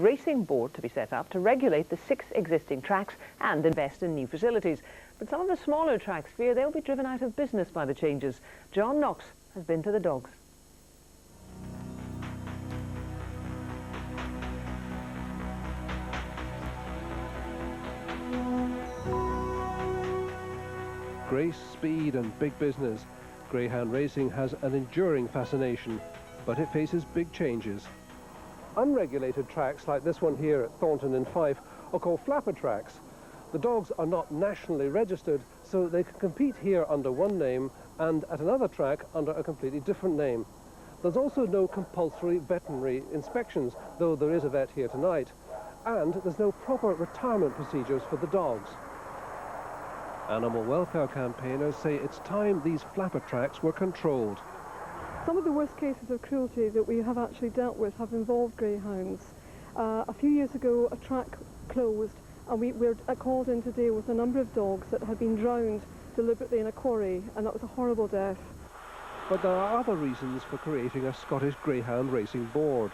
Racing board to be set up to regulate the 6 existing tracks and invest in new facilities. But some of the smaller tracks fear they'll be driven out of business by the changes. John Knox has been to the dogs. Grace, speed and big business. Greyhound racing has an enduring fascination, but it faces big changes. Unregulated tracks like this one here at Thornton in Fife are called flapper tracks. The dogs are not nationally registered, so they can compete here under one name and at another track under a completely different name. There's also no compulsory veterinary inspections, though there is a vet here tonight, and there's no proper retirement procedures for the dogs. Animal welfare campaigners say it's time these flapper tracks were controlled. Some of the worst cases of cruelty that we have actually dealt with have involved greyhounds. A few years ago, a track closed, and we were called in today with a number of dogs that had been drowned deliberately in a quarry, and that was a horrible death. But there are other reasons for creating a Scottish Greyhound Racing Board.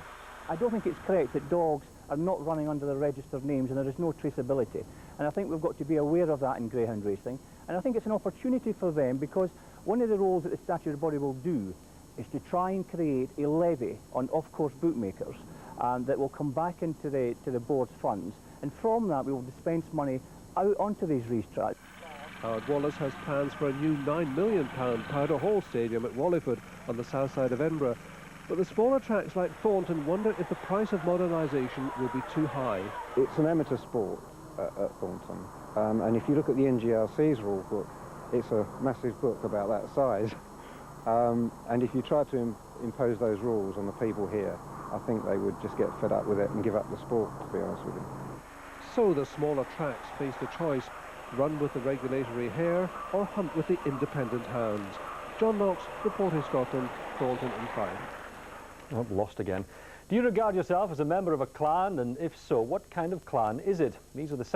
I don't think it's correct that dogs are not running under the registered names and there is no traceability. And I think we've got to be aware of that in greyhound racing. And I think it's an opportunity for them, because one of the roles that the statutory body will do is to try and create a levy on off-course bookmakers that will come back into the board's funds, and from that we will dispense money out onto these racetracks. Howard Wallace has plans for a new £9 million Powder Hall Stadium at Wallingford on the south side of Edinburgh, but the smaller tracks like Thornton wonder if the price of modernisation will be too high. It's an amateur sport at Thornton, and if you look at the NGRC's rule book, it's a massive book about that size. And if you try to impose those rules on the people here, I think they would just get fed up with it and give up the sport, to be honest with you. So the smaller tracks face the choice: run with the regulatory hare or hunt with the independent hounds. John Knox, reporting Scotland, Thornton and Fife. Oh, lost again. Do you regard yourself as a member of a clan, and if so, what kind of clan is it? These are the